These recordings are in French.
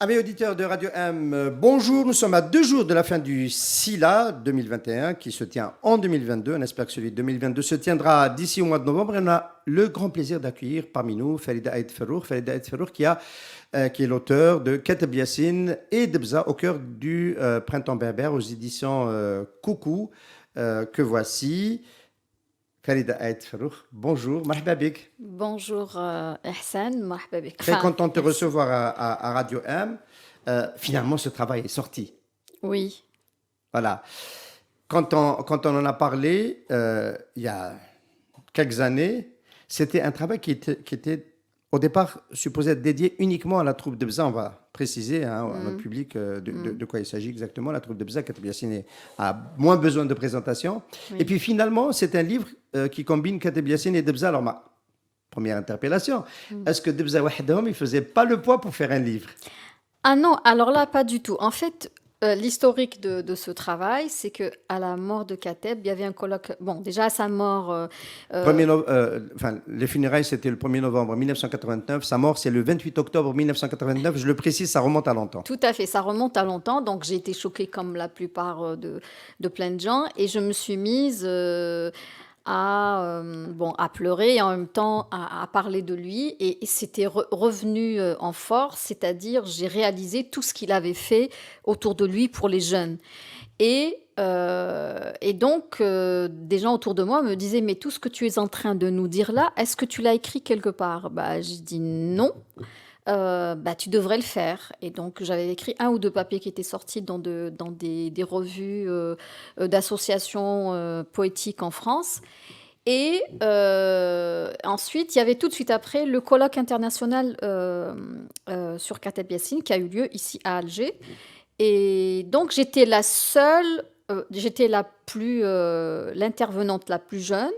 Amis auditeurs de Radio M, bonjour. Nous sommes à 2 jours de la fin du SILA 2021 qui se tient en 2022. On espère que celui de 2022 se tiendra d'ici au mois de novembre. Et on a le grand plaisir d'accueillir parmi nous Farida Aïd Ferrour. Farida Aïd Ferrour qui est l'auteur de Kateb Yassine et Debza au cœur du Printemps berbère aux éditions Coucou que voici. Farida Aïd Ferrour, bonjour, marhaba bik. Bonjour Ihsan, marhaba bik. Très content de te recevoir à Radio M. Finalement, ce travail est sorti. Oui. Voilà. Quand on en a parlé il y a quelques années, c'était un travail qui était au départ supposé être dédié uniquement à la troupe de Bza. On va préciser à notre public de quoi il s'agit exactement. La troupe de Bza, Kateb Yassine a moins besoin de présentation. Oui. Et puis finalement, c'est un livre qui combine Kateb Yassine et Debza. Alors ma première interpellation, est-ce que Debza Wahdahom, il ne faisait pas le poids pour faire un livre? Ah non, alors là, pas du tout. En fait, l'historique de ce travail, c'est qu'à la mort de Kateb, il y avait un colloque. Bon, déjà à sa mort. Les funérailles, c'était le 1er novembre 1989. Sa mort, c'est le 28 octobre 1989. Je le précise, ça remonte à longtemps. Tout à fait, ça remonte à longtemps. Donc j'ai été choquée comme la plupart de plein de gens. Et je me suis mise à pleurer et en même temps à parler de lui. Et c'était revenu en force, c'est-à-dire j'ai réalisé tout ce qu'il avait fait autour de lui pour les jeunes. Et donc, des gens autour de moi me disaient « Mais tout ce que tu es en train de nous dire là, est-ce que tu l'as écrit quelque part ?» J'ai dit « Non. » Tu devrais le faire. Et donc, j'avais écrit 1 ou 2 papiers qui étaient sortis dans des revues d'associations poétiques en France. Et ensuite, il y avait tout de suite après le colloque international sur Kateb Yassine qui a eu lieu ici à Alger. Et donc, j'étais la seule, j'étais l'intervenante la plus jeune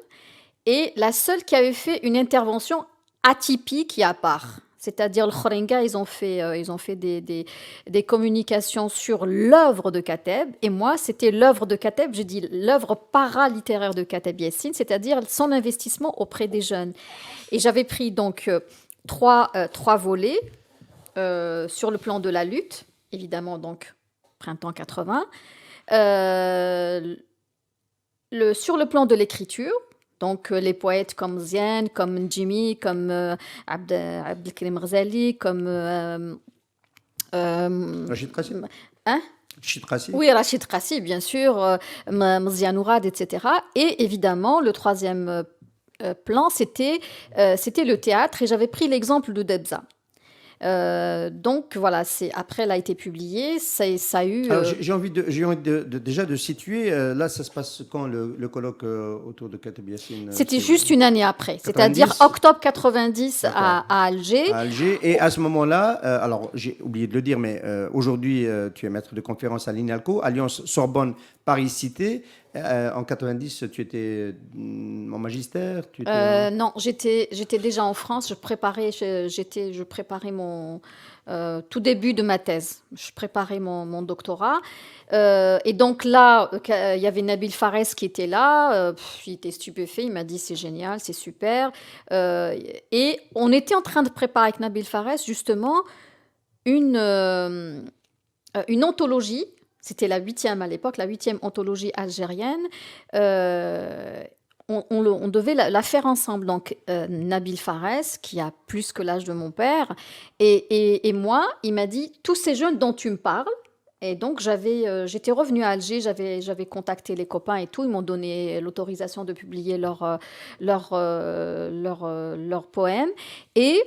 et la seule qui avait fait une intervention atypique et à part. C'est-à-dire, le Khorenga, ils ont fait des communications sur l'œuvre de Kateb. Et moi, c'était l'œuvre de Kateb, je dis l'œuvre paralittéraire de Kateb Yassine, c'est-à-dire son investissement auprès des jeunes. Et j'avais pris donc 3 volets sur le plan de la lutte, évidemment, donc, printemps 80. Sur le plan de l'écriture, donc les poètes comme Zian, comme Jimmy, comme Abdelkrim Ghazali, comme Rachid Qassi. Hein? Rachid Qassi. Oui, Rachid Qassi, bien sûr, Mzian Ourad, etc. Et évidemment, le troisième plan, c'était le théâtre. Et j'avais pris l'exemple de Debza. Donc voilà, après elle a été publiée, ça a eu. Alors, j'ai envie déjà de situer. Là, ça se passe quand le colloque autour de Kateb Yassine? C'était juste une année après, 90, c'est-à-dire octobre 90 à Alger. À Alger. Et à ce moment-là, alors j'ai oublié de le dire, mais aujourd'hui, tu es maître de conférence à l'INALCO, Alliance Sorbonne Paris Cité. En 90, tu étais en magistère? Non, j'étais déjà en France. Je préparais mon tout début de ma thèse. Je préparais mon doctorat. Et donc là, il y avait Nabil Fares qui était là. Il était stupéfait. Il m'a dit c'est génial, c'est super. Et on était en train de préparer avec Nabil Fares justement une anthologie. C'était la 8e à l'époque, la 8e anthologie algérienne. On devait la faire ensemble. Donc, Nabil Fares, qui a plus que l'âge de mon père, et moi, il m'a dit « Tous ces jeunes dont tu me parles », et donc j'étais revenue à Alger, j'avais contacté les copains et tout, ils m'ont donné l'autorisation de publier leurs poèmes. Et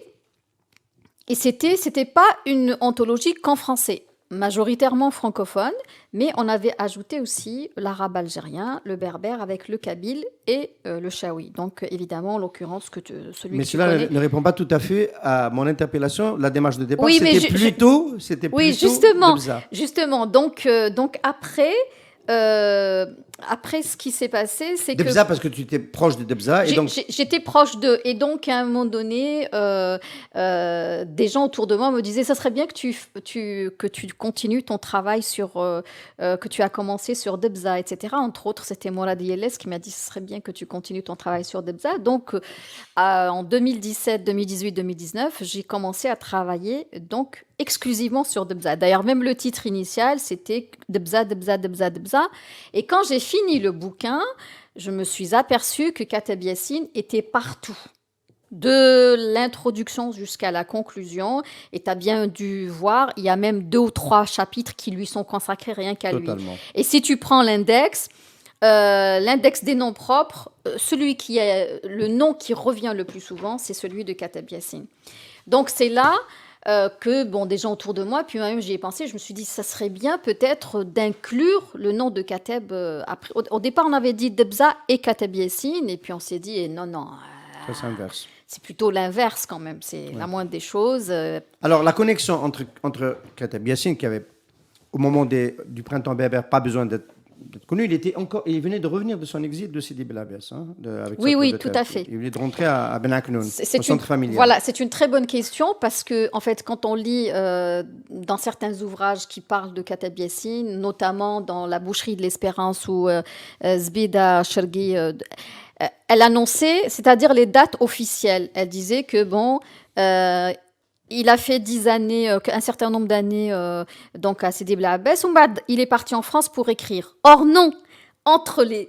c'était pas une anthologie qu'en français. Majoritairement francophone, mais on avait ajouté aussi l'arabe algérien, le berbère avec le kabyle et le chaoui. Donc évidemment, en l'occurrence, celui mais que tu connais... Mais cela ne répond pas tout à fait à mon interpellation. La démarche de départ, c'était plutôt oui, justement. Donc après... Après, ce qui s'est passé, c'est que... Debza, parce que tu étais proche de Debza. J'étais proche d'eux. Et donc, à un moment donné, des gens autour de moi me disaient « Ça serait bien que tu continues ton travail que tu as commencé sur Debza, etc. » Entre autres, c'était Mourad Yelles qui m'a dit « Ce serait bien que tu continues ton travail sur Debza. » Donc, en 2017, 2018, 2019, j'ai commencé à travailler donc exclusivement sur Debza. D'ailleurs, même le titre initial, c'était Debza, Debza, Debza, Debza. Et quand j'ai fini le bouquin, je me suis aperçue que Kateb Yassine était partout, de l'introduction jusqu'à la conclusion. Et tu as bien dû voir, il y a même 2 ou 3 chapitres qui lui sont consacrés rien qu'à lui. Totalement. Et si tu prends l'index des noms propres, celui qui est le nom qui revient le plus souvent, c'est celui de Kateb Yassine. Donc c'est là que des gens autour de moi, puis moi-même j'y ai pensé, je me suis dit ça serait bien peut-être d'inclure le nom de Kateb après. Au départ on avait dit Debza et Kateb Yassine, et puis on s'est dit non, Ça s'inverse. c'est plutôt l'inverse quand même, c'est la moindre des choses. Alors, la connexion entre Kateb Yassine, qui avait, au moment du printemps berbère, pas besoin d'être connu, il venait de revenir de son exil de Sidi Bel Abbès. Oui, tout à fait. Il venait de rentrer à Ben Aknoun, au centre familial. Voilà, c'est une très bonne question parce que, en fait, quand on lit dans certains ouvrages qui parlent de Kateb Yassine, notamment dans La boucherie de l'espérance ou Zbida Chergui, elle annonçait, c'est-à-dire les dates officielles. Elle disait que, il a fait 10 années, un certain nombre d'années donc à Sidi Bel Abbès. Il est parti en France pour écrire. Or non, il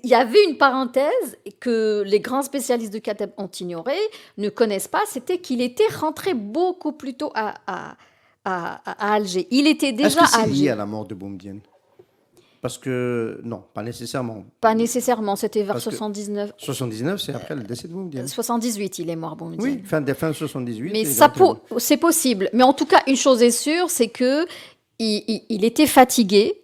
y avait une parenthèse que les grands spécialistes de Kateb ont ignoré, ne connaissent pas, c'était qu'il était rentré beaucoup plus tôt à Alger. Il était déjà Est-ce que à c'est lié Alger. à la mort de Boumedienne? Parce que, non, pas nécessairement. Pas nécessairement, c'était vers Parce que 79. 79, c'est après le décès de Boumedienne. 78, il est mort, bon. Oui, fin 78. Mais c'est possible. Mais en tout cas, une chose est sûre, c'est que il était fatigué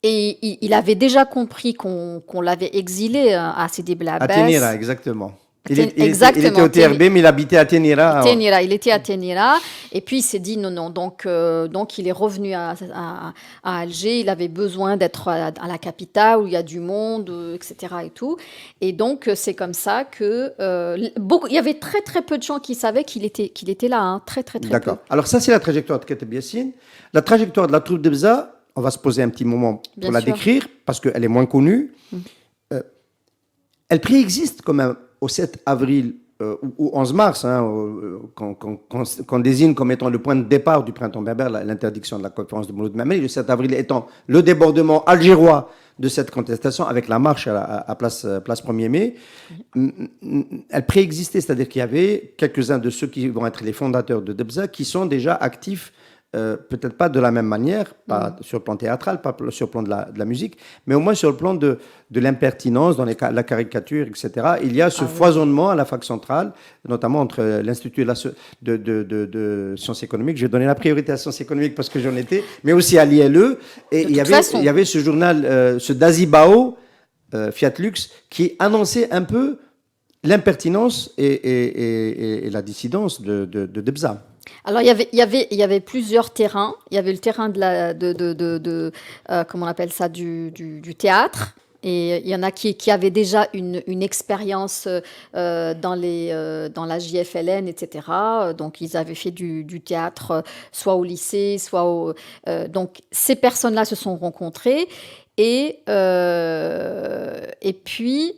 et il avait déjà compris qu'on l'avait exilé à Sidi Bel Abbès. À Ténira, exactement. Il Exactement. était au TRB, mais il habitait à Ténira. Il était à Ténira. Et puis, il s'est dit non. Donc il est revenu à Alger. Il avait besoin d'être à la capitale où il y a du monde, etc. Et tout. Et donc, c'est comme ça que... il y avait très, très peu de gens qui savaient qu'il était là. Hein. Très, très, très peu. D'accord. Alors, ça, c'est la trajectoire de Kateb Yassine. La trajectoire de la troupe de Debza, on va se poser un petit moment pour la décrire, parce qu'elle est moins connue. Elle préexiste quand même au 7 avril ou 11 mars, qu'on désigne comme étant le point de départ du printemps berbère, l'interdiction de la conférence de Mouloud Mamel, le 7 avril étant le débordement algérois de cette contestation avec la marche à place 1er mai. Elle préexistait, c'est-à-dire qu'il y avait quelques-uns de ceux qui vont être les fondateurs de Debza qui sont déjà actifs, peut-être pas de la même manière, pas sur le plan théâtral, pas sur le plan de la musique, mais au moins sur le plan de l'impertinence, dans la caricature, etc. Il y a ce foisonnement à la fac centrale, notamment entre l'Institut de sciences économiques, je vais donner la priorité à sciences économiques parce que j'en étais, mais aussi à l'ILE, et il y avait ce journal, ce Dazibao, Fiat Lux, qui annonçait un peu l'impertinence et la dissidence de Debza. Alors il y avait plusieurs terrains. Il y avait le terrain comment on appelle ça, du théâtre. Et il y en a qui avaient déjà une expérience dans la JFLN, etc. Donc ils avaient fait du théâtre soit au lycée, soit donc ces personnes-là se sont rencontrées et puis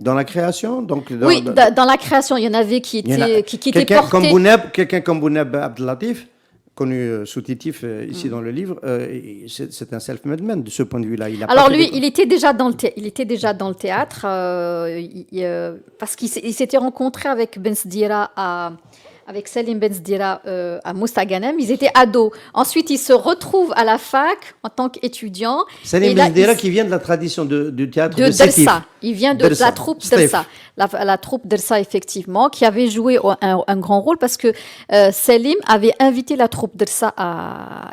dans la création, donc dans la création, il y en avait qui étaient portés. Quelqu'un comme Bouneb Abdelatif, connu sous Titif ici dans le livre, c'est un self-made man de ce point de vue-là. Alors lui, il était déjà dans le théâtre parce qu'il s'était rencontré avec Ben Sdira avec Salim Ben Sdira à Moustaganem. Ils étaient ados. Ensuite, ils se retrouvent à la fac en tant qu'étudiants. Salim Ben Sdira qui vient de la tradition du théâtre de Dersa. Il vient de la troupe Dersa. La troupe Dersa, effectivement, qui avait joué un grand rôle parce que Salim avait invité la troupe Dersa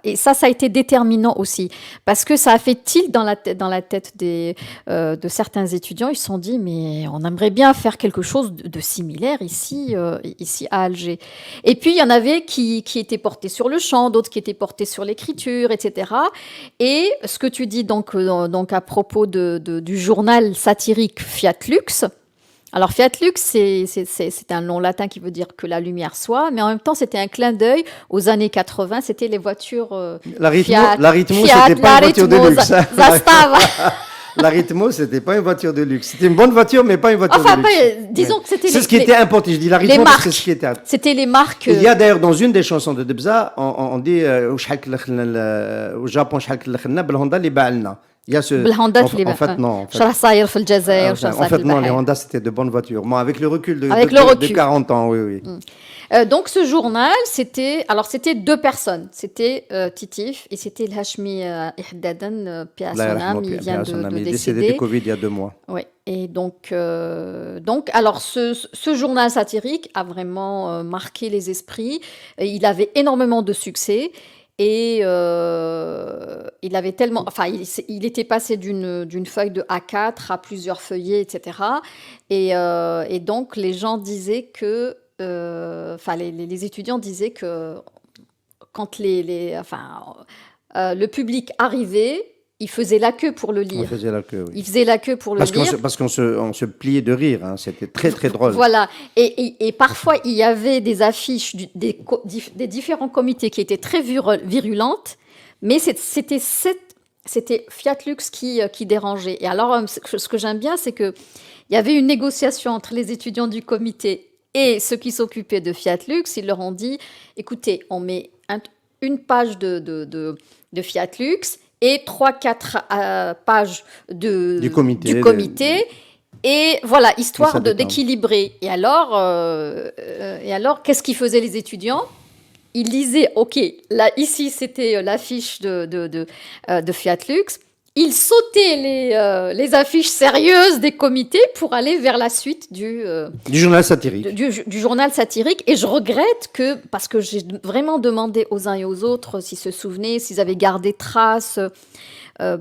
et ça a été déterminant aussi parce que ça a fait tilt dans la tête de certains étudiants. Ils se sont dit, mais on aimerait bien faire quelque chose de similaire ici à Alger. Et puis, il y en avait qui étaient portés sur le chant, d'autres qui étaient portés sur l'écriture, etc. Et ce que tu dis donc à propos du journal satirique Fiat Lux. Alors, Fiat Lux, c'est un nom latin qui veut dire que la lumière soit, mais en même temps, c'était un clin d'œil aux années 80. C'était les voitures Fiat. La Ritmo, c'était pas une voiture de luxe. Zastava. L'Aritmo, c'était pas une voiture de luxe. C'était une bonne voiture, mais pas une voiture Enfin, de luxe. disons que c'était C'est ce qui était importé. Je dis l'Aritmo parce que c'est ce qui était. C'était les marques. Il y a d'ailleurs dans une des chansons de Debza, on dit au Japon, le Honda les balna. Il y a ce. En fait, non. En fait, non, les Honda, c'était de bonnes voitures. Moi, avec le recul de 40 ans, oui. Donc, ce journal, c'était deux personnes. C'était Titif et c'était El Hashmi Ihdadan, paix à son âme. Il vient de décédé du Covid il y a 2 mois. Oui, et donc alors ce journal satirique a vraiment marqué les esprits. Il avait énormément de succès et il avait tellement, enfin, il était passé d'une feuille de A4 à plusieurs feuillets, etc. Et donc les gens disaient que, enfin, les étudiants disaient que quand le public arrivait, il faisait la queue pour le lire. On faisait la queue, oui. Il faisait la queue pour le lire. Parce qu'on se pliait de rire, hein. C'était très, très drôle. Voilà. Et parfois, il y avait des affiches des différents comités qui étaient très virulentes, mais c'était Fiat Lux qui dérangeait. Et alors, ce que j'aime bien, c'est qu'il y avait une négociation entre les étudiants du comité et ceux qui s'occupaient de Fiat Lux. Ils leur ont dit, écoutez, on met une page de Fiat Lux et 3-4 pages du comité. Et voilà, histoire d'équilibrer. Et alors, qu'est-ce qu'ils faisaient les étudiants? Ils lisaient, OK, là, ici, c'était l'affiche de Fiat Lux. Ils sautaient les affiches sérieuses des comités pour aller vers la suite du journal satirique. Du journal satirique. Et je regrette parce que j'ai vraiment demandé aux uns et aux autres s'ils se souvenaient, s'ils avaient gardé trace de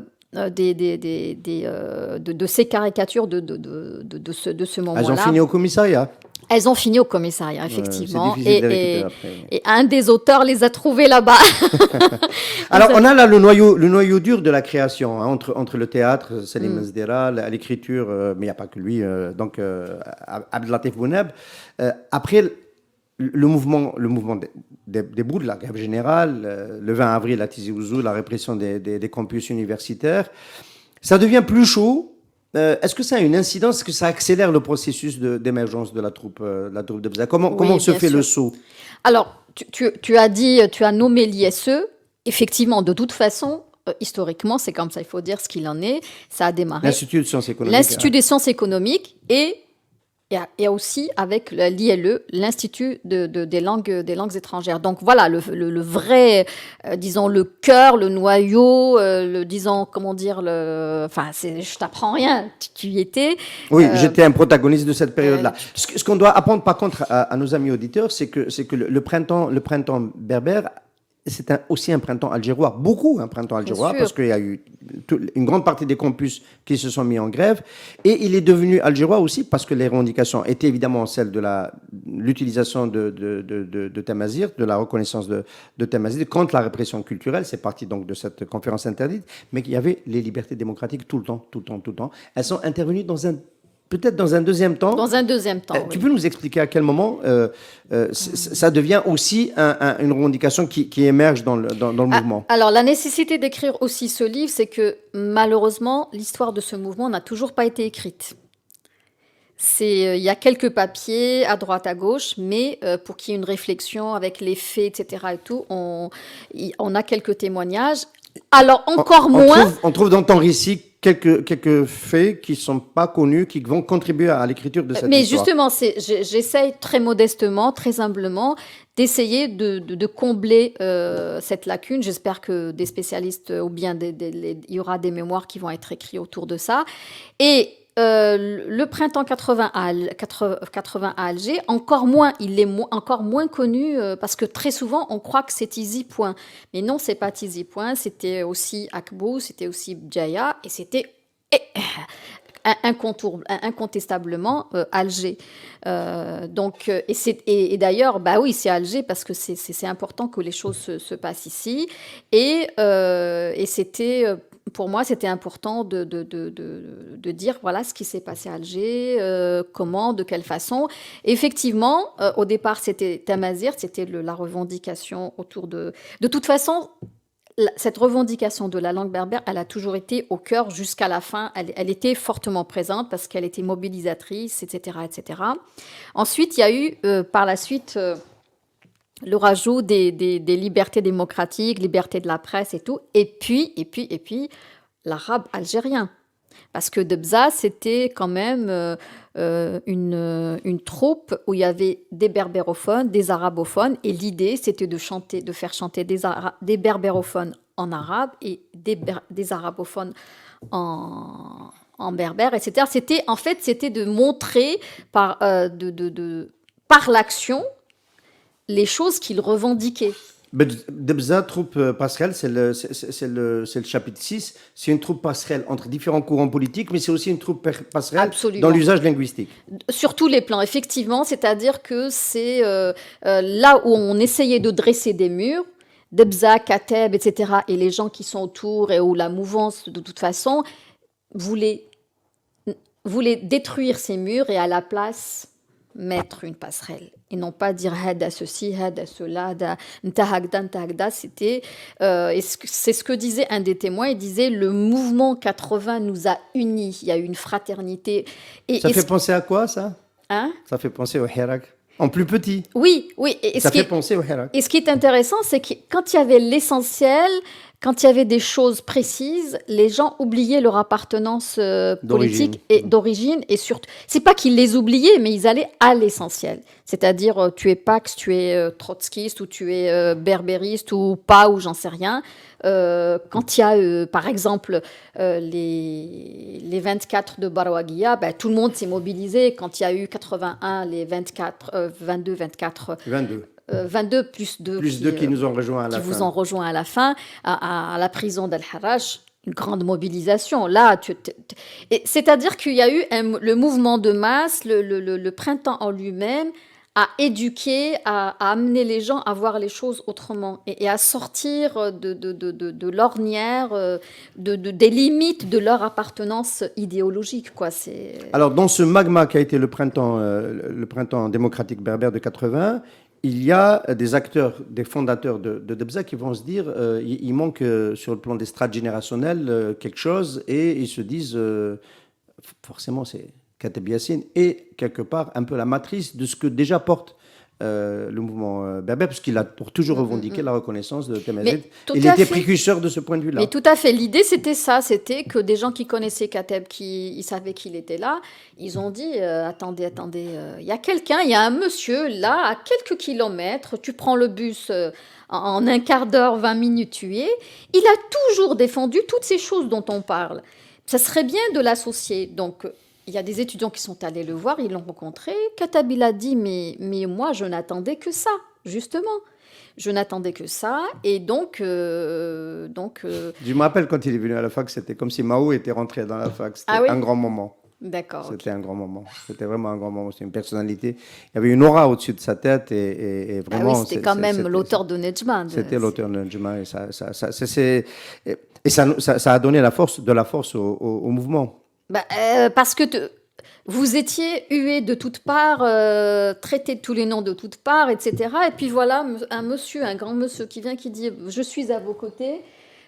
ces caricatures de ce moment-là. Elles ont fini au commissariat. Elles ont fini au commissariat, effectivement. C'est difficile de récupérer après. Et un des auteurs les a trouvées là-bas. Alors, on a là le noyau dur de la création, hein, entre le théâtre, Salim Zdera, l'écriture, mais il n'y a pas que lui, donc Abdelatif Bouneb. Après, le mouvement des bouts de la grève générale, le 20 avril à Tizi Ouzou, la répression des campus universitaires, ça devient plus chaud. Est-ce que ça a une incidence? Est-ce que ça accélère le processus d'émergence de la troupe de Bza? Comment se fait le saut? Alors, tu as nommé l'ISE. Effectivement, de toute façon, historiquement, c'est comme ça, il faut dire ce qu'il en est. Ça a démarré. L'Institut de sciences économiques. L'Institut des sciences économiques et il y a aussi avec l'ILE, l'Institut des langues étrangères. Donc voilà, le vrai, disons, le cœur, le noyau, disons, comment dire, je t'apprends rien, tu y étais. Oui, j'étais un protagoniste de cette période-là. Ce qu'on doit apprendre, par contre, à nos amis auditeurs, c'est que le printemps berbère, c'est aussi un printemps algérois, beaucoup un printemps algérois, parce qu'il y a eu une grande partie des campus qui se sont mis en grève, et il est devenu algérois aussi parce que les revendications étaient évidemment celles de l'utilisation de Tamazight, de la reconnaissance de Tamazight contre la répression culturelle. C'est parti donc de cette conférence interdite, mais qu'il y avait les libertés démocratiques tout le temps. Elles sont intervenues peut-être dans un deuxième temps. Dans un deuxième temps, Tu peux nous expliquer à quel moment ça devient aussi une revendication qui émerge dans le mouvement? Alors, la nécessité d'écrire aussi ce livre, c'est que malheureusement, l'histoire de ce mouvement n'a toujours pas été écrite. Il y a quelques papiers à droite, à gauche, mais pour qu'il y ait une réflexion avec les faits, etc. et tout, on a quelques témoignages. Alors, encore moins... On trouve dans ton récit quelques faits qui ne sont pas connus, qui vont contribuer à l'écriture de cette histoire. Mais justement, j'essaye très modestement, très humblement, d'essayer de combler cette lacune. J'espère que des spécialistes, ou bien il y aura des mémoires qui vont être écrits autour de ça. Et le printemps 80 à Alger, encore moins, il est encore moins connu parce que très souvent on croit que c'est Tizi Point, mais non, c'est pas Tizi Point, c'était aussi Akbou, c'était aussi Bjaya et c'était incontestablement Alger. Et d'ailleurs, bah oui, c'est Alger parce que c'est important que les choses se passent ici et c'était pour moi, c'était important de dire voilà ce qui s'est passé à Alger, comment, de quelle façon. Effectivement, au départ, c'était Tamazight, c'était la revendication autour de... De toute façon, cette revendication de la langue berbère, elle a toujours été au cœur jusqu'à la fin. Elle était fortement présente parce qu'elle était mobilisatrice, etc., etc. Ensuite, il y a eu par la suite le rajout des libertés démocratiques, liberté de la presse et tout. Et puis, l'arabe algérien. Parce que Debza, c'était quand même une troupe où il y avait des berbérophones, des arabophones, et l'idée, c'était de faire chanter des berbérophones en arabe et des arabophones en berbère, etc. C'était de montrer par l'action les choses qu'ils revendiquaient. Debza, troupe passerelle, c'est le chapitre 6. C'est une troupe passerelle entre différents courants politiques, mais c'est aussi une troupe passerelle Absolument. dans l'usage linguistique. Sur tous les plans, effectivement, c'est-à-dire que c'est là où on essayait de dresser des murs, Debza, Kateb, etc., et les gens qui sont autour, et où la mouvance, de toute façon, voulait détruire ces murs et à la place mettre une passerelle et non pas dire hada ceci, hada cela, ntahagda, c'était c'est ce que disait un des témoins. Il disait le mouvement 80 nous a unis, il y a eu une fraternité. Ça fait penser à quoi, ça? Hein? Ça fait penser au Hirak, en plus petit. Oui. Ça fait penser au Hirak. Et ce qui est intéressant, c'est que quand il y avait l'essentiel, quand il y avait des choses précises, les gens oubliaient leur appartenance politique et d'origine. Et surtout, c'est pas qu'ils les oubliaient, mais ils allaient à l'essentiel. C'est-à-dire, tu es Pax, tu es trotskiste, ou tu es berbériste, ou pas, ou j'en sais rien. Quand il y a, par exemple, les 24 de Barouaguia, ben, tout le monde s'est mobilisé. Quand il y a eu 81, les 24, 22, 24... 22 plus 2 qui nous ont rejoints à la fin. Qui vous ont rejoint à la fin, à la prison d'Al-Harrach, une grande mobilisation. Là, c'est-à-dire qu'il y a eu le mouvement de masse, le printemps en lui-même, à éduquer, à amener les gens à voir les choses autrement et à sortir de l'ornière, des limites de leur appartenance idéologique, quoi. Alors, dans ce magma qui a été le printemps démocratique berbère de 80, il y a des acteurs, des fondateurs de Debza qui vont se dire il manque sur le plan des strates générationnelles quelque chose, et ils se disent forcément c'est Kateb Yassine est quelque part un peu la matrice de ce que déjà porte le mouvement berbère, parce qu'il a pour toujours revendiqué la reconnaissance de Temazed. Il était précurseur de ce point de vue-là. Mais tout à fait. L'idée, c'était ça. C'était que des gens qui connaissaient Kateb, ils savaient qu'il était là, ils ont dit attendez, il y a quelqu'un, il y a un monsieur là, à quelques kilomètres, tu prends le bus en un quart d'heure, 20 minutes, tu y es. Il a toujours défendu toutes ces choses dont on parle. Ça serait bien de l'associer. Donc, il y a des étudiants qui sont allés le voir, ils l'ont rencontré. Kateb, il a dit, mais moi, je n'attendais que ça, justement. Je n'attendais que ça, et donc... Je me rappelle quand il est venu à la fac, c'était comme si Mao était rentré dans la fac. C'était un grand moment. D'accord. C'était un grand moment. C'était vraiment un grand moment. C'était une personnalité. Il y avait une aura au-dessus de sa tête, et vraiment... Ah oui, c'était quand même l'auteur de Nejma. C'était l'auteur de Nejma, et ça a donné de la force au mouvement. Parce que vous étiez hué de toutes parts, traité de tous les noms de toutes parts, etc. Et puis voilà, un grand monsieur qui vient, qui dit « Je suis à vos côtés,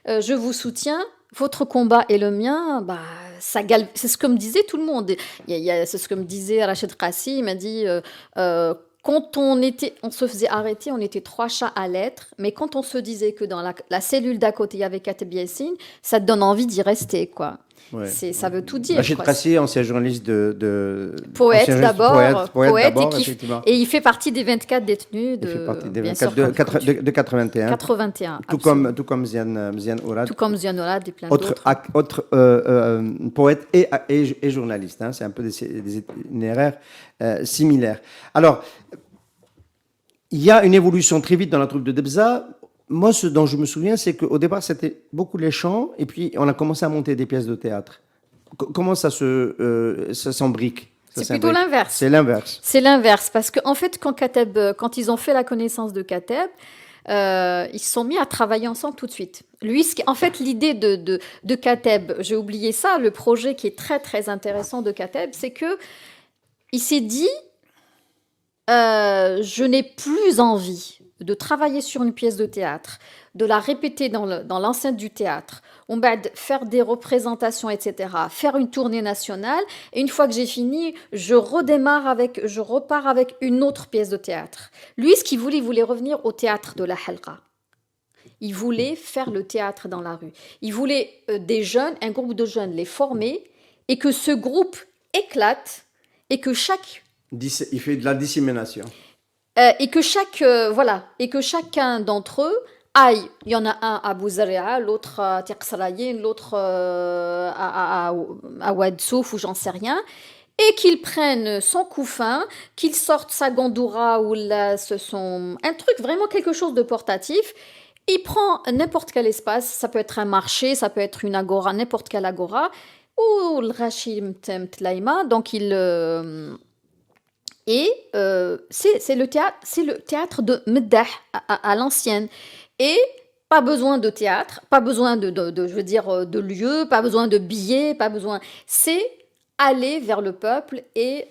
je vous soutiens, votre combat est le mien », c'est ce que me disait tout le monde. C'est ce que me disait Rachid Qassi, il m'a dit quand on se faisait arrêter, on était 3 chats à l'être, mais quand on se disait que dans la cellule d'à côté, il y avait Kateb Yassine, ça te donne envie d'y rester, quoi. Ouais, ça veut tout dire. Rachid Qassi, ancien journaliste poète d'abord, effectivement. Et il fait partie des 24 détenus de 81. 81. Tout comme Zian Ourad. Tout comme Zian Ourad et plein d'autres. Autre poète et journaliste. Hein, c'est un peu des itinéraires similaires. Alors, il y a une évolution très vite dans la troupe de Debza. Moi, ce dont je me souviens, c'est qu'au départ, c'était beaucoup les chants, et puis on a commencé à monter des pièces de théâtre. Comment ça s'embrique? C'est plutôt l'inverse. C'est l'inverse. C'est l'inverse, parce qu'en fait, quand ils ont fait la connaissance de Kateb, ils se sont mis à travailler ensemble tout de suite. Lui, en fait, l'idée de Kateb, j'ai oublié ça, le projet qui est très, très intéressant de Kateb, c'est qu'il s'est dit, je n'ai plus envie de travailler sur une pièce de théâtre, de la répéter dans l'enceinte du théâtre, on va faire des représentations, etc., faire une tournée nationale, et une fois que j'ai fini, je repars avec une autre pièce de théâtre. Lui, ce qu'il voulait, il voulait revenir au théâtre de la halqa. Il voulait faire le théâtre dans la rue. Il voulait des jeunes, un groupe de jeunes, les former, et que ce groupe éclate, et que Il fait de la dissémination. et que chacun d'entre eux aille. Il y en a un à Bouzaria, l'autre à Tiqsraïen, l'autre à Oued Souf ou j'en sais rien, et qu'il prenne son couffin, qu'il sorte sa gandoura ou un truc vraiment quelque chose de portatif. Il prend n'importe quel espace, ça peut être un marché, ça peut être une agora, n'importe quelle agora, ou le Rachim Tlaïma, donc c'est le théâtre de Meddah à l'ancienne. Et pas besoin de théâtre, pas besoin je veux dire, de lieu, pas besoin de billets, pas besoin. C'est aller vers le peuple et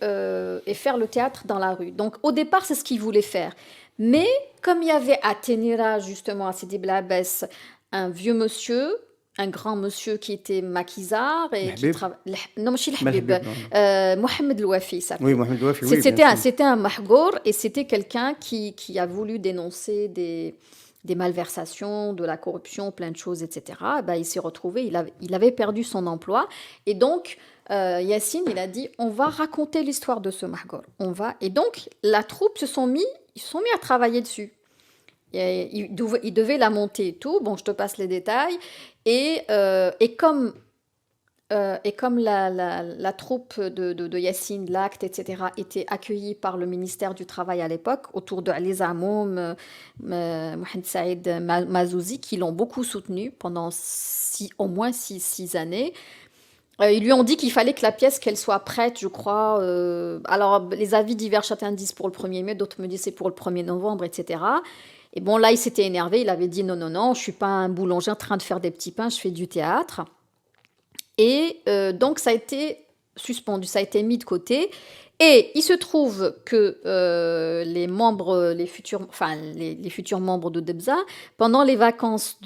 faire le théâtre dans la rue. Donc au départ, c'est ce qu'il voulait faire. Mais comme il y avait à Ténira, justement, à Sidi Blabès, un vieux monsieur, un grand monsieur qui était maquisard et qui travaillait. Non, ماشي الحبيب, Mohamed Louafi. Oui, Mohamed Louafi, oui, C'était un mahgour et c'était quelqu'un qui a voulu dénoncer des malversations, de la corruption, plein de choses, etc. Ben, il s'est retrouvé, il avait perdu son emploi. Et donc, Yassine, il a dit, on va raconter l'histoire de ce mahgour. Et donc, la troupe ils se sont mis à travailler dessus. Ils devaient la monter et tout. Bon, je te passe les détails. Et comme la troupe de Yassine, l'acte, etc., était accueillie par le ministère du Travail à l'époque, autour de Ali Zamoum, Mohamed Saïd Mazouzi, qui l'ont beaucoup soutenu pendant au moins six années, ils lui ont dit qu'il fallait que la pièce, qu'elle soit prête, je crois. Alors, les avis divers, chacun disent pour le 1er mai, d'autres me disent c'est pour le 1er novembre, etc. Et bon, là, il s'était énervé, il avait dit non, je ne suis pas un boulanger en train de faire des petits pains, je fais du théâtre. Et donc, ça a été suspendu, ça a été mis de côté. Et il se trouve que les futurs membres de Debza, pendant les vacances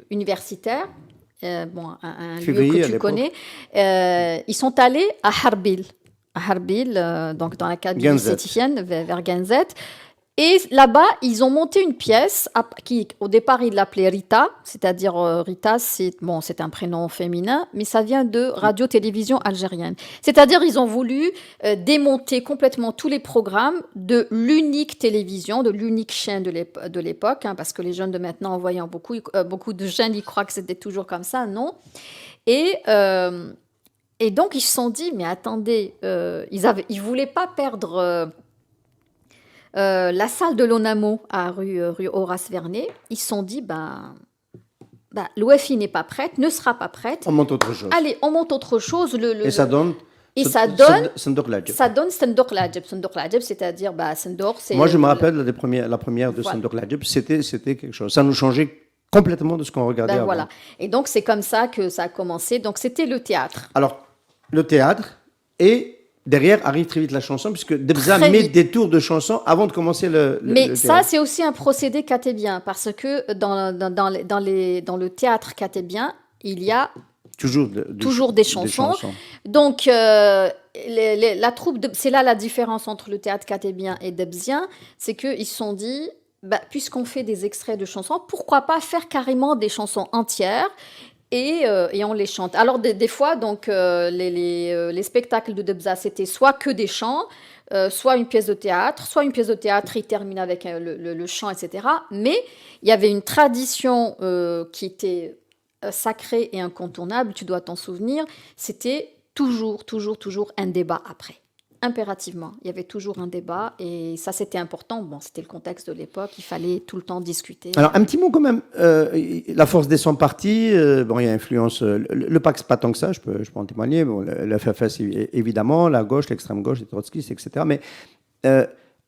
universitaires, un lieu que tu connais, ils sont allés à Harbil, donc dans la Kabylie sétifienne, vers Genzet. Et là-bas, ils ont monté une pièce qui, au départ, ils l'appelaient Rita, c'est-à-dire Rita, c'est un prénom féminin, mais ça vient de radio-télévision algérienne. C'est-à-dire, ils ont voulu démonter complètement tous les programmes de l'unique télévision, de l'unique chaîne de l'époque, parce que les jeunes de maintenant, en voyant beaucoup de jeunes, ils croient que c'était toujours comme ça, non. Et donc, ils se sont dit, mais attendez, ils voulaient pas perdre... la salle de l'Onamo à rue Horace Vernet, ils se sont dit, l'OFI n'est pas prête, ne sera pas prête. On monte autre chose. Allez, on monte autre chose. Et ça donne Sandouk Lajeb. Sandouk Lajeb, c'est-à-dire, Sandouk, c'est... Moi, je me rappelle la première de Sandouk Lajeb, c'était quelque chose. Ça nous changeait complètement de ce qu'on regardait avant. Voilà. Et donc, c'est comme ça que ça a commencé. Donc, c'était le théâtre. Alors, le théâtre et... Derrière arrive très vite la chanson, puisque Debza met des tours de chansons avant de commencer le Mais ça, c'est aussi un procédé catébien, parce que dans le théâtre catébien, il y a toujours des chansons. Donc, la troupe, c'est là la différence entre le théâtre catébien et debzien, c'est qu'ils se sont dit, puisqu'on fait des extraits de chansons, pourquoi pas faire carrément des chansons entières et on les chante. Alors, des fois, donc, les spectacles de Debza, c'était soit que des chants, soit une pièce de théâtre, il termine avec le chant, etc. Mais il y avait une tradition qui était sacrée et incontournable, tu dois t'en souvenir, c'était toujours un débat après. Impérativement, il y avait toujours un débat et ça c'était important. Bon, c'était le contexte de l'époque, il fallait tout le temps discuter. Alors un petit mot quand même, la force des 100 partis, il y a influence, le PAX pas tant que ça, je peux en témoigner, le FFS évidemment, la gauche, l'extrême gauche, les trotskistes, etc. Mais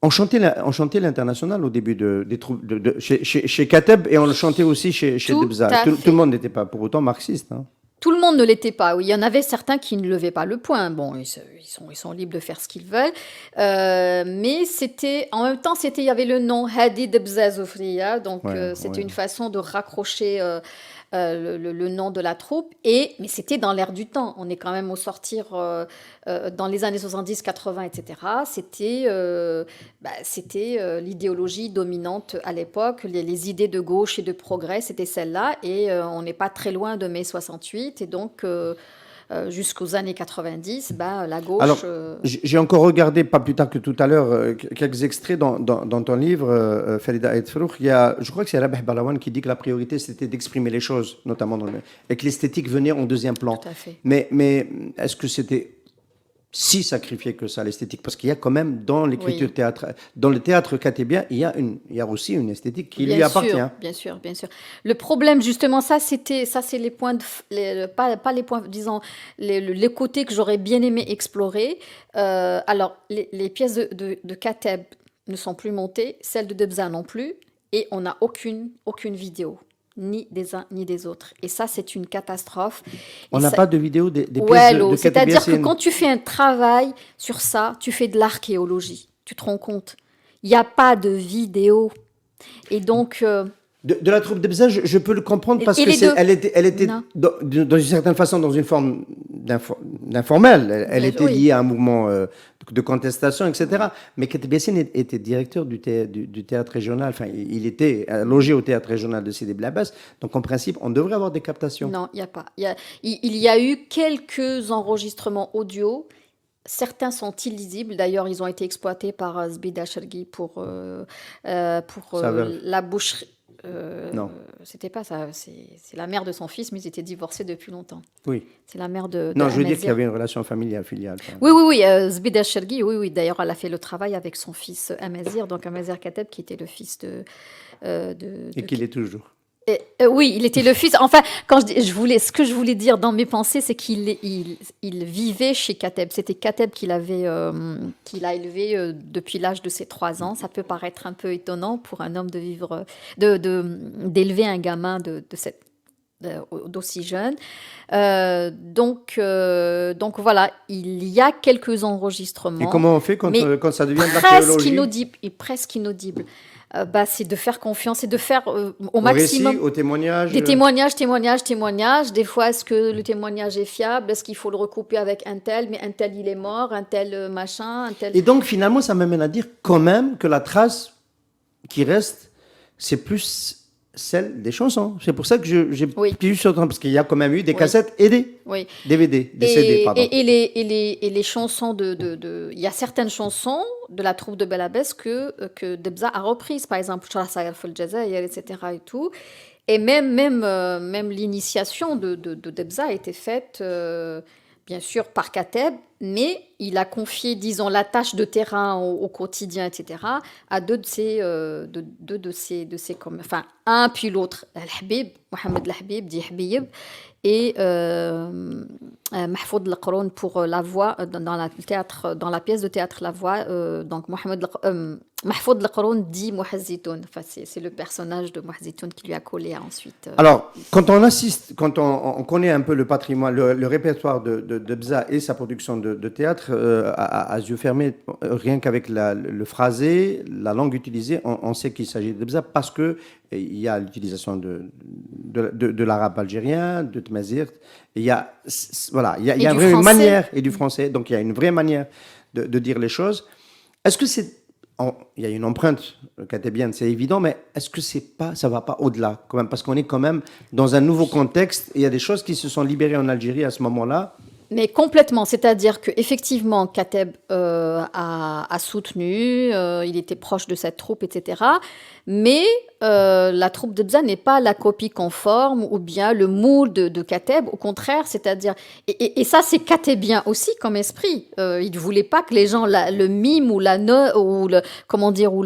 on chantait l'international au début des troupes chez Kateb et on le chantait aussi chez Debza. Tout le monde n'était pas pour autant marxiste. Hein. Tout le monde ne l'était pas. Oui, il y en avait certains qui ne levaient pas le poing. Bon, ils sont libres de faire ce qu'ils veulent. Mais c'était, en même temps, il y avait le nom Hadi Debza Zoufria. Donc, Ouais, c'était ouais. une façon de raccrocher le nom de la troupe. Mais c'était dans l'air du temps. On est quand même au sortir dans les années 70, 80, etc. C'était l'idéologie dominante à l'époque. Les idées de gauche et de progrès, c'était celle-là. Et on n'est pas très loin de mai 68. Et donc, jusqu'aux années 90, la Alors, gauche... j'ai encore regardé, pas plus tard que tout à l'heure, quelques extraits dans ton livre, Farida Aït Froukh. Je crois que c'est Rabih Balawan qui dit que la priorité, c'était d'exprimer les choses, notamment et que l'esthétique venait en deuxième plan. Tout à fait. Mais est-ce que c'était si sacrifié que ça, l'esthétique? Parce qu'il y a quand même dans l'écriture Oui. théâtre, dans le théâtre katébien, il y a aussi une esthétique qui lui Bien appartient. sûr, bien sûr, bien sûr. Le problème, justement, ça, c'est les points, pas les points, disons, les côtés que j'aurais bien aimé explorer. Alors, les pièces de Kateb ne sont plus montées, celles de Debza non plus, et on n'a aucune vidéo, ni des uns ni des autres. Et ça, c'est une catastrophe. On Et n'a ça- pas de vidéo des Ouais, pièces de Kateb c'est-à-dire que Yassine. quand tu fais un travail sur ça, tu fais de l'archéologie. Tu te rends compte? Il n'y a pas de vidéo. Et donc, De la troupe de Bza, je peux le comprendre parce et que les deux. elle était Non. dans une certaine façon dans une forme d'informel. Elle était Oui. liée à un mouvement de contestation, etc. Mais Kateb Yassine était directeur du théâtre régional. Enfin, il était logé au théâtre régional de Sidi Bel Abbas. Donc, en principe, on devrait avoir des captations. Non, il n'y a pas. Il y a eu quelques enregistrements audio. Certains sont illisibles. D'ailleurs, ils ont été exploités par Zbida Chergui pour Ça veut- la boucherie. Non. C'était pas ça. C'est la mère de son fils, mais ils étaient divorcés depuis longtemps. Oui. C'est la mère de Non, je veux dire Amazir. qu'il y avait une relation familiale, filiale. Enfin, Oui, Zbida Chergui, oui. D'ailleurs, elle a fait le travail avec son fils Amazir, donc Amazir Kateb, qui était le fils et qu'il est toujours. Oui, il était le fils. Enfin, ce que je voulais dire dans mes pensées, c'est qu'il vivait chez Kateb. C'était Kateb qui l'a élevé depuis l'âge de ses 3 ans. Ça peut paraître un peu étonnant pour un homme d'élever un gamin d'aussi jeune. Donc voilà, il y a quelques enregistrements. Et comment on fait mais quand ça devient de presque l'archéologie? inaudible, et presque inaudible. C'est de faire confiance et de faire au Au maximum récit, au témoignage? des témoignages. Des fois, est-ce que le témoignage est fiable? Est-ce qu'il faut le recouper avec un tel? Mais un tel, il est mort, un tel machin, un tel... Et donc, finalement, ça m'amène à dire quand même que la trace qui reste, c'est plus celle des chansons. C'est pour ça que j'ai Oui. pu sur parce qu'il y a quand même eu des Oui. cassettes et des Oui. DVD, des CD, pardon. Et les chansons il y a certaines chansons de la troupe de Belabès que Debza a reprises, par exemple, Chara Sayar Fil Jazair, etc. et tout. Et même l'initiation de Debza a été faite, bien sûr, par Kateb, mais il a confié, disons, la tâche de terrain au quotidien, etc., à deux de ses enfin, un puis l'autre, Al-Habib, Mohamed Al-Habib, dit Habib, et Mahfoud Al-Qroun pour la voix dans la pièce de théâtre La Voix. Donc Mahfoud Al-Qroun dit Mouhazitoun. Enfin, c'est le personnage de Mouhazitoun qui lui a collé ensuite. Alors, quand on connaît un peu le patrimoine, le répertoire de Bza et sa production de théâtre, à yeux fermés, rien qu'avec le phrasé, la langue utilisée, on sait qu'il s'agit de Bza parce que il y a l'utilisation de l'arabe algérien, de Tmazirt, il y a une vraie manière, et du français, donc il y a une vraie manière de dire les choses. Est-ce que il y a une empreinte katébienne, c'est évident, mais est-ce que ça va pas au-delà quand même, parce qu'on est quand même dans un nouveau contexte, et il y a des choses qui se sont libérées en Algérie à ce moment-là. Mais complètement, c'est-à-dire qu'effectivement, Kateb a soutenu, il était proche de cette troupe, etc. Mais la troupe de Bza n'est pas la copie conforme ou bien le moule de Kateb, au contraire, c'est-à-dire... Et ça, c'est katébien aussi comme esprit. Il ne voulait pas que les gens le miment ou comment dire, ou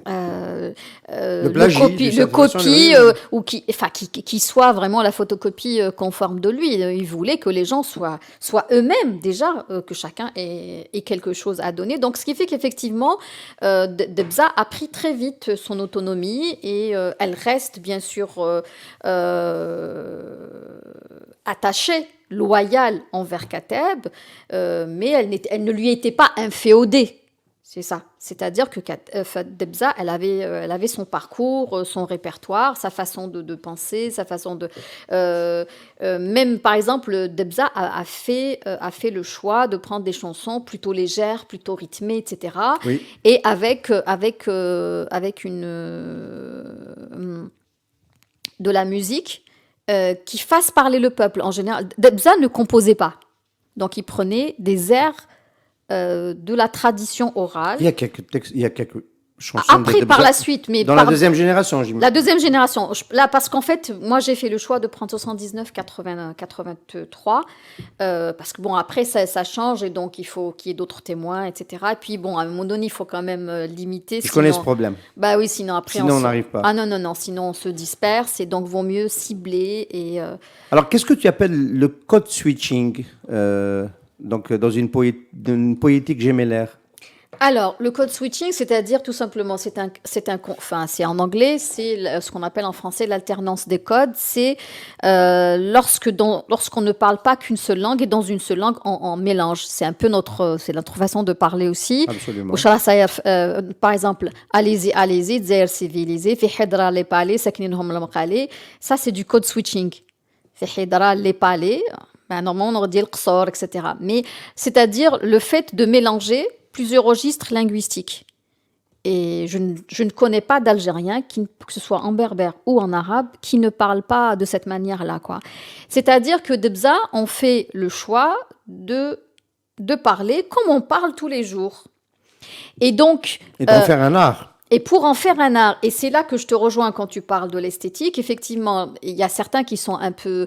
euh, Le plagie, d'une le certaine façon, copie, oui. ou qui soit vraiment la photocopie conforme de lui. Il voulait que les gens soient eux-mêmes déjà, que chacun ait quelque chose à donner. Donc, ce qui fait qu'effectivement, Debza a pris très vite son autonomie et elle reste bien sûr attachée, loyale envers Kateb, mais elle ne lui était pas inféodée. C'est ça. C'est-à-dire que Debza, elle avait son parcours, son répertoire, sa façon de penser, sa façon de... même, par exemple, Debza a fait le choix de prendre des chansons plutôt légères, plutôt rythmées, etc. Oui. Et avec de la musique qui fasse parler le peuple. En général, Debza ne composait pas. Donc, il prenait des airs de la tradition orale. Il y a quelques textes, il y a quelques chansons Après, de par Debza la suite, mais dans la deuxième génération, j'imagine. la deuxième génération. Là, parce qu'en fait, moi, j'ai fait le choix de prendre 79, 80, 83, parce que bon, après, ça change et donc il faut qu'il y ait d'autres témoins, etc. Et puis bon, à un moment donné, il faut quand même limiter. Je connais ce problème. Bah oui, sinon après, Sinon, on n'arrive pas. Ah non, non, non, sinon on se disperse et donc vaut mieux cibler et. Alors, qu'est-ce que tu appelles le code switching donc dans une poétique gémellaire? Alors, le code switching, c'est-à-dire tout simplement, c'est en anglais, c'est ce qu'on appelle en français l'alternance des codes. C'est lorsqu'on ne parle pas qu'une seule langue et dans une seule langue, on mélange. C'est notre façon de parler aussi. Absolument. Par exemple, allez-y, allez-y, Dzaïr civilisé, fi hidra les palais, sakninhum al-maqali. Ça, c'est du code switching. Fi hidra les palais, normalement, on aurait dit le qsor, etc. Mais c'est-à-dire le fait de mélanger plusieurs registres linguistiques. Et je ne connais pas d'Algérien, que ce soit en berbère ou en arabe, qui ne parle pas de cette manière-là, quoi. C'est-à-dire que Debza, on fait le choix de parler comme on parle tous les jours. Et donc... Et d'en faire un art. Et pour en faire un art, et c'est là que je te rejoins quand tu parles de l'esthétique, effectivement, il y a certains qui sont un peu,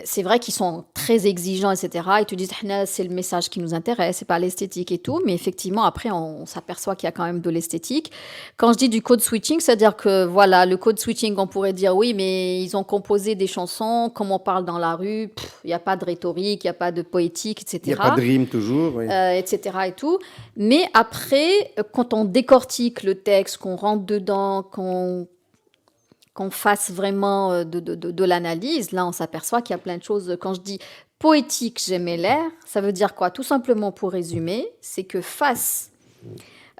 c'est vrai qu'ils sont très exigeants, etc. Ils te disent, c'est le message qui nous intéresse, c'est pas l'esthétique et tout, mais effectivement, après, on s'aperçoit qu'il y a quand même de l'esthétique. Quand je dis du code switching, c'est-à-dire que, voilà, le code switching, on pourrait dire, oui, mais ils ont composé des chansons, comme on parle dans la rue, il n'y a pas de rhétorique, il n'y a pas de poétique, etc. Il n'y a pas de rime toujours, oui. Etc. et tout. Mais après, quand on décortique le texte, qu'on rentre dedans, qu'on fasse vraiment de l'analyse, là, on s'aperçoit qu'il y a plein de choses. Quand je dis poétique gémellaire, ça veut dire quoi? Tout simplement, pour résumer, c'est que face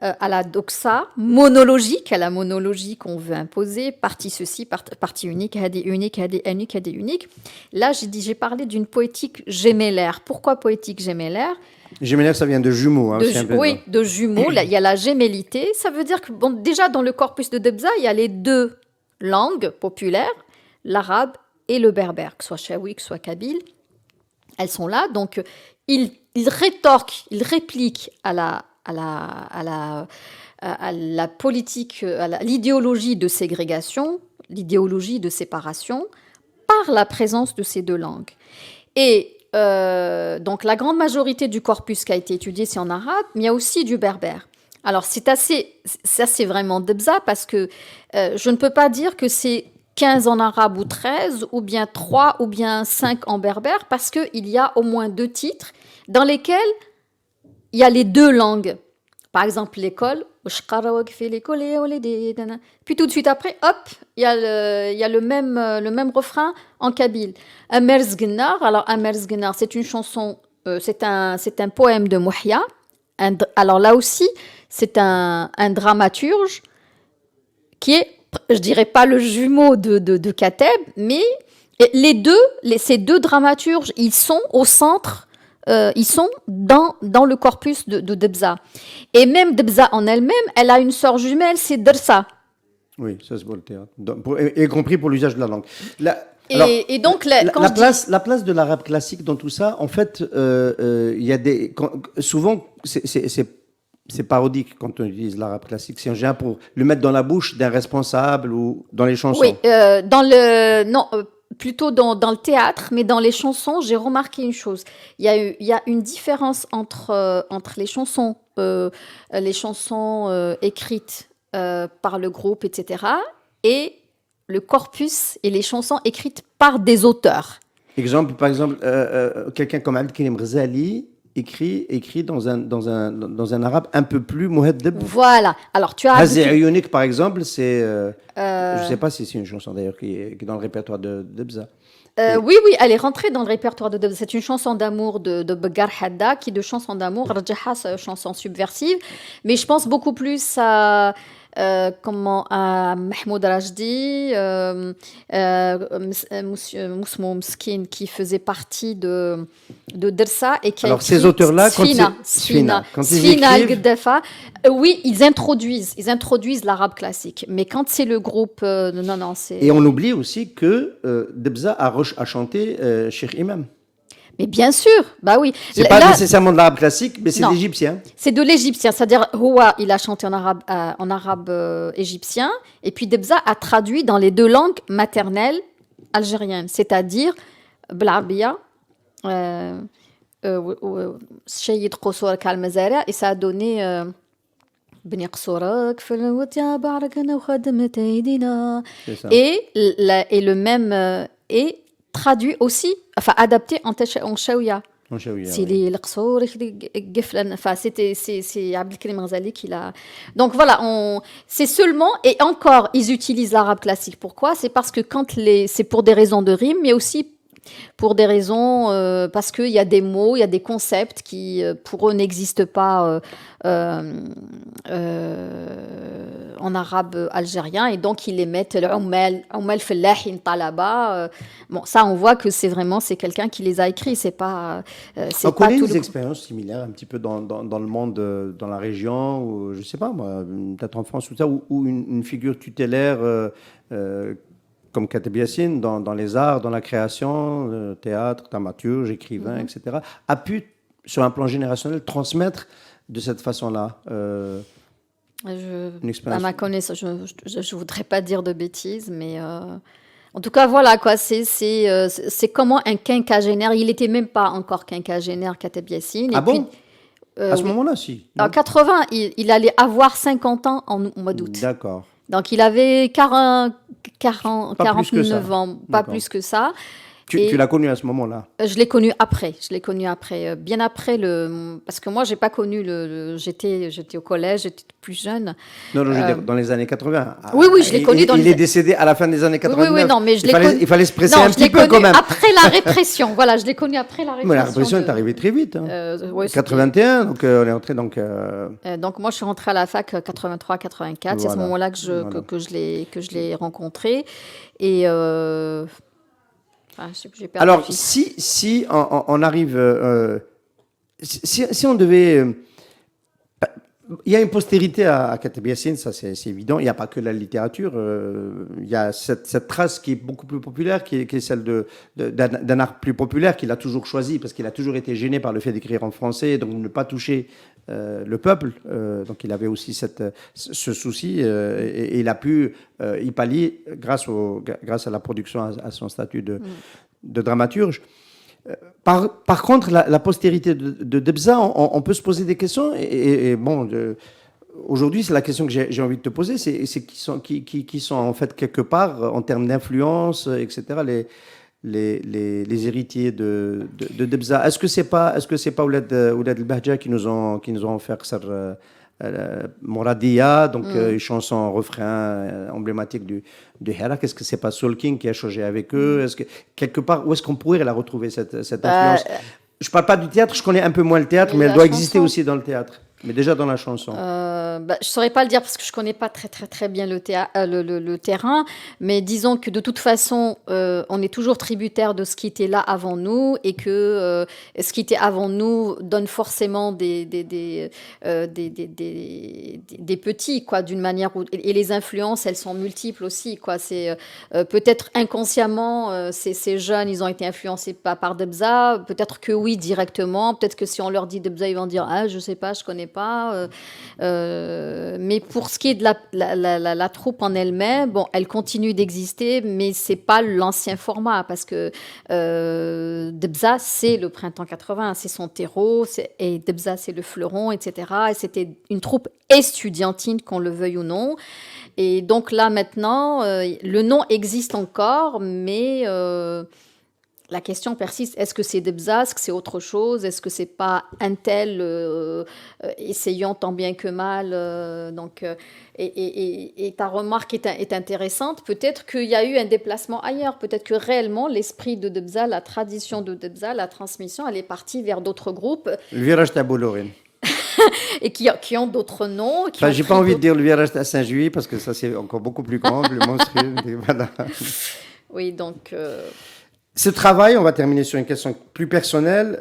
à la doxa monologique, à la monologie qu'on veut imposer, partie ceci, partie unique, hadi unique, hadi unique, hadi unique. Là, j'ai parlé d'une poétique gémellaire. Pourquoi poétique gémellaire? Gémellaire, ça vient de jumeaux. Hein, oui, de jumeaux. Là, il y a la gémellité. Ça veut dire que, bon, déjà, dans le corpus de Debza, il y a les deux langues populaires, l'arabe et le berbère, que ce soit chaoui, que ce soit kabyle. Elles sont là. Donc, il rétorque, il réplique à la politique, à l'idéologie de ségrégation, l'idéologie de séparation, par la présence de ces deux langues. Et donc la grande majorité du corpus qui a été étudié, c'est en arabe, mais il y a aussi du berbère. Alors ça c'est vraiment Debza, parce que je ne peux pas dire que c'est 15 en arabe ou 13, ou bien 3 ou bien 5 en berbère, parce qu'il y a au moins 2 titres dans lesquels il y a les deux langues. Par exemple, l'école. Puis tout de suite après, hop, il y a le même refrain en kabyle. Amer Zgnar. Alors, Amer Zgnar, c'est une chanson, c'est un poème de Mouhia. Alors là aussi, c'est un dramaturge qui est, je dirais pas le jumeau de Kateb, mais ces deux dramaturges, ils sont au centre. Ils sont dans le corpus de Debza. Et même Debza en elle-même, elle a une sœur jumelle, c'est Dersa. Oui, ça c'est pour le théâtre. Y compris pour l'usage de la langue. Et donc, la place de l'arabe classique dans tout ça, en fait, il y a souvent, c'est parodique quand on utilise l'arabe classique. C'est en général pour le mettre dans la bouche d'un responsable ou dans les chansons. Oui, plutôt dans le théâtre, mais dans les chansons, j'ai remarqué une chose. Il y a une différence entre les chansons écrites par le groupe, etc. Et le corpus et les chansons écrites par des auteurs. Exemple, par exemple, quelqu'un comme Abdelkrim Ghazali écrit dans un arabe un peu plus muhaddab. Voilà. Alors, tu as Hazi Ayounik, par exemple, c'est... je ne sais pas si c'est une chanson d'ailleurs qui est dans le répertoire de Bza. Oui, elle est rentrée dans le répertoire de Debza. C'est une chanson d'amour de Begar Hadda, qui de chanson d'amour, Rajaha, chanson subversive. Mais je pense beaucoup plus à Mahmoud Rajdi, Mousmou Mskin, qui faisait partie de Dersa et qui a Alors, écrit ces auteurs-là, Sfina, quand ils Sfina écrivent... Al-Gaddafa, oui, ils introduisent l'arabe classique. Mais quand c'est le groupe, non, c'est... Et on oublie aussi que Debza a chanté Cheikh Imam. Mais bien sûr, bah oui. C'est pas nécessairement de l'arabe classique, mais c'est Non. de l'égyptien. C'est de l'égyptien, c'est-à-dire Houa, il a chanté en arabe égyptien, et puis Debza a traduit dans les deux langues maternelles algériennes, c'est-à-dire Blarabia, Cheyid Qosor Kalmazara, et ça a donné Bni Qsorak, Felawtia Barakana Khadmet Aydina. C'est ça. Et le même est traduit aussi, enfin adapté en Chaouia. C'est les Qsor, Geflan, enfin c'est Abdelkrim Ghazali qui l'a. Donc voilà, c'est seulement, et encore, ils utilisent l'arabe classique. Pourquoi? C'est parce que c'est pour des raisons de rime, mais aussi pour des raisons, parce qu'il y a des mots, il y a des concepts qui, pour eux, n'existent pas en arabe algérien, et donc ils les mettent l'Oumal Fellahin Talaba. Bon, ça, on voit que c'est quelqu'un qui les a écrits, c'est pas on connaît tout des expériences similaires un petit peu dans le monde, dans la région, ou je sais pas moi, peut-être en France ou ça, où une figure tutélaire comme Kateb Yassine, dans les arts, dans la création, théâtre, dramaturge, écrivain, etc., a pu, sur un plan générationnel, transmettre de cette façon-là une expérience. À ma connaissance, je voudrais pas dire de bêtises, mais en tout cas, voilà, quoi. C'est comment un quinquagénaire, il était même pas encore quinquagénaire, Kateb Yassine. Ah bon? À ce oui. moment-là, si. En 80, il allait avoir 50 ans au mois d'août. D'accord. Donc, il avait 49 ans, pas plus que ça. Tu l'as connu à ce moment-là? Je l'ai connu après. Bien après parce que moi, j'ai pas connu j'étais au collège, j'étais plus jeune. Non, je veux dire, dans les années 80. Oui, je l'ai connu Il est décédé à la fin des années 80. Oui, non, mais il fallait se presser un petit peu quand même. Après la répression. Voilà, je l'ai connu après la répression. Mais la répression est arrivée très vite. Ouais, 81, donc on est entré donc. Donc moi, je suis rentrée à la fac 83-84. Voilà. C'est à ce moment-là que je l'ai rencontré. Et alors, si on arrive, si on devait, il y a une postérité à Kateb Yassine, ça c'est évident. Il n'y a pas que la littérature. Il y a cette trace qui est beaucoup plus populaire, qui est celle d'un art plus populaire qu'il a toujours choisi, parce qu'il a toujours été gêné par le fait d'écrire en français, donc de ne pas toucher le peuple. Donc il avait aussi ce souci, et il a pu y pallier grâce à la production, à son statut de dramaturge. Par contre, la postérité de Debza, on peut se poser des questions. Et bon, aujourd'hui, c'est la question que j'ai envie de te poser, c'est qui sont en fait quelque part, en termes d'influence, etc., les héritiers de Debza. Est-ce que c'est pas Ouled El-Bahja qui nous ont offert Moradia, donc une chanson refrain emblématique du Hera? Est-ce que c'est pas Soul King qui a changé avec eux? Est-ce que quelque part, où est-ce qu'on pourrait la retrouver, cette influence? Je parle pas du théâtre, je connais un peu moins le théâtre, mais elle doit exister aussi dans le théâtre. Mais déjà dans la chanson. Je saurais pas le dire parce que je connais pas très bien le terrain, mais disons que de toute façon, on est toujours tributaire de ce qui était là avant nous, et que ce qui était avant nous donne forcément des petits, quoi, d'une manière et les influences, elles sont multiples aussi, quoi. C'est peut-être inconsciemment, ces jeunes, ils ont été influencés par Debza, peut-être que oui, directement, peut-être que si on leur dit Debza, ils vont dire je sais pas, je connais pas. Mais pour ce qui est de la troupe en elle-même, bon, elle continue d'exister, mais c'est pas l'ancien format parce que Debza, c'est le printemps 80, c'est son terreau, et Debza, c'est le fleuron, etc. Et c'était une troupe estudiantine, qu'on le veuille ou non. Et donc là, maintenant, le nom existe encore, mais la question persiste. Est-ce que c'est Debza? Est-ce que c'est autre chose? Est-ce que c'est pas un tel essayant tant bien que mal et ta remarque est intéressante. Peut-être qu'il y a eu un déplacement ailleurs. Peut-être que réellement, l'esprit de Debza, la tradition de Debza, la transmission, elle est partie vers d'autres groupes Le virage Taboulorin. et qui ont d'autres noms. Enfin, j'ai pas envie de dire le virage à Saint-Juillet parce que ça, c'est encore beaucoup plus grand, plus monstrueux. Voilà. Oui, donc... Ce travail, on va terminer sur une question plus personnelle,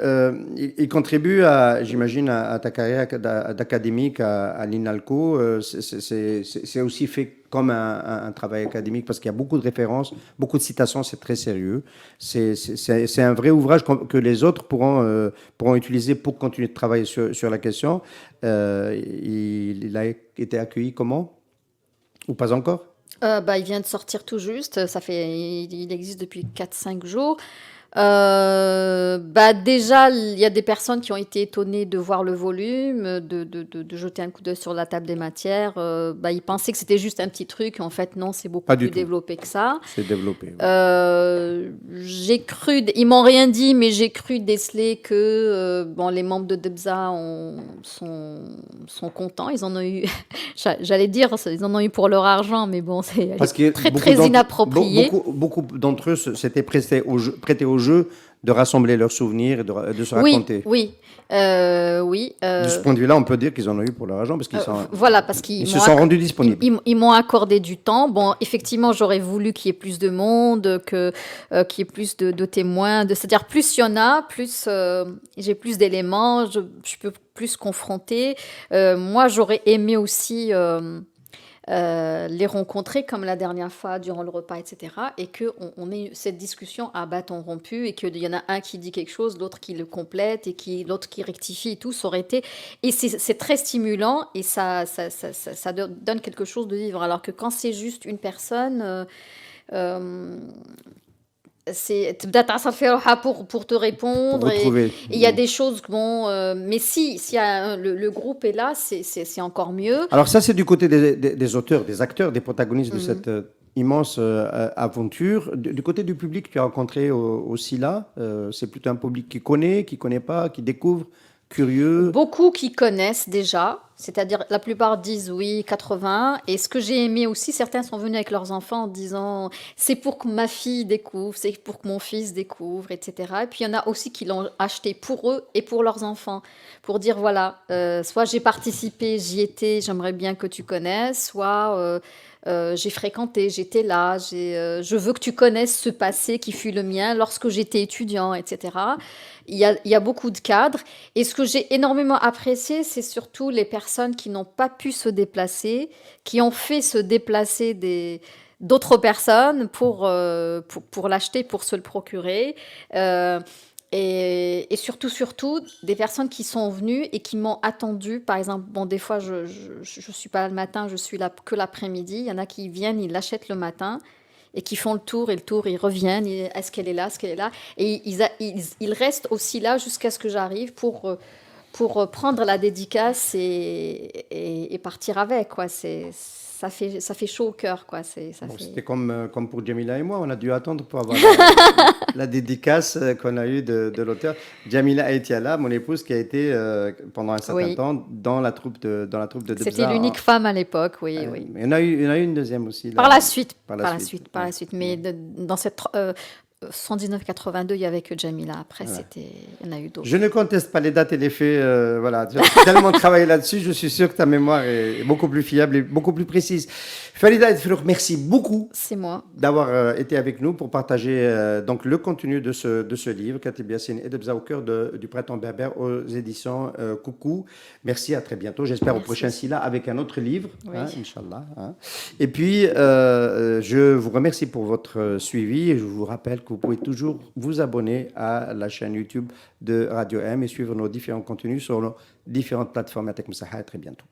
il contribue, j'imagine, à ta carrière d'académique à l'INALCO. C'est aussi fait comme un travail académique parce qu'il y a beaucoup de références, beaucoup de citations, c'est très sérieux. C'est un vrai ouvrage que les autres pourront utiliser pour continuer de travailler sur la question. Il a été accueilli comment? Ou pas encore? Il vient de sortir tout juste. Il existe depuis 4-5 jours. Déjà, il y a des personnes qui ont été étonnées de voir le volume, de jeter un coup d'œil sur la table des matières. Ils pensaient que c'était juste un petit truc. En fait, non, c'est beaucoup Pas plus du tout. développé que ça. C'est développé. Ouais. Ils m'ont rien dit, mais j'ai cru déceler que les membres de Debza sont contents. Ils en ont eu, j'allais dire, ils en ont eu pour leur argent, mais bon, c'est Parce que très inapproprié. Beaucoup d'entre eux s'étaient prêtés au jeu de rassembler leurs souvenirs et de se raconter. Oui. De ce point de vue-là, on peut dire qu'ils en ont eu pour leur argent parce qu'ils ils se sont rendus disponibles. Ils m'ont accordé du temps. Bon, effectivement, j'aurais voulu qu'il y ait plus de monde, qu'il y ait plus de témoins. C'est-à-dire, plus il y en a, plus j'ai plus d'éléments, je peux plus confronter. Moi, j'aurais aimé aussi les rencontrer comme la dernière fois durant le repas, etc. Et qu'on ait cette discussion à bâton rompu et qu'il y en a un qui dit quelque chose, l'autre qui le complète et l'autre qui rectifie et tout, ça aurait été... Et c'est très stimulant et ça donne quelque chose de vivre. Alors que quand c'est juste une personne... c'est pour te répondre et il y a des choses mais si le groupe est là, c'est encore mieux. Alors ça, c'est du côté des auteurs, des acteurs, des protagonistes de cette immense aventure. Du côté du public, tu as rencontré aussi là, c'est plutôt un public qui connaît pas, qui découvre, curieux. Beaucoup qui connaissent déjà, c'est-à-dire la plupart disent oui, 80. Et ce que j'ai aimé aussi, certains sont venus avec leurs enfants en disant c'est pour que ma fille découvre, c'est pour que mon fils découvre, etc. Et puis il y en a aussi qui l'ont acheté pour eux et pour leurs enfants, pour dire voilà, soit j'ai participé, j'y étais, j'aimerais bien que tu connaisses, soit j'ai fréquenté, j'étais là, je veux que tu connaisses ce passé qui fut le mien lorsque j'étais étudiant, etc. Il y a beaucoup de cadres. Et ce que j'ai énormément apprécié, c'est surtout les personnes qui n'ont pas pu se déplacer, qui ont fait se déplacer d'autres personnes pour l'acheter, pour se le procurer. Et surtout, des personnes qui sont venues et qui m'ont attendu. Par exemple, des fois, je suis pas là le matin, je suis là que l'après-midi. Il y en a qui viennent, ils l'achètent le matin et qui font le tour, ils reviennent. Est-ce qu'elle est là? Est-ce qu'elle est là? Et ils restent aussi là jusqu'à ce que j'arrive pour prendre la dédicace et partir avec, quoi. Ça fait chaud au cœur, quoi. C'était comme pour Jamila et moi, on a dû attendre pour avoir la dédicace qu'on a eue de l'auteur. Jamila Etiala, mon épouse, qui a été pendant un certain temps dans la troupe de Debza. C'était l'unique femme à l'époque, oui. Il y en a eu une deuxième aussi. Là, par la suite. Mais dans cette 119-82, il n'y avait que Jamila. Après, il y en a eu d'autres. Je ne conteste pas les dates et les faits. Voilà, tu as tellement travaillé là-dessus, je suis sûr que ta mémoire est beaucoup plus fiable et beaucoup plus précise. Farida Edfrouk, merci beaucoup. C'est moi. D'avoir été avec nous pour partager donc le contenu de ce livre, Katib Yassine et Debza au cœur du printemps berbère aux éditions Coucou. Merci, à très bientôt. J'espère au prochain Sila avec un autre livre, Inch'Allah. Et puis, je vous remercie pour votre suivi et je vous rappelle que vous pouvez toujours vous abonner à la chaîne YouTube de Radio M et suivre nos différents contenus sur nos différentes plateformes. À très bientôt.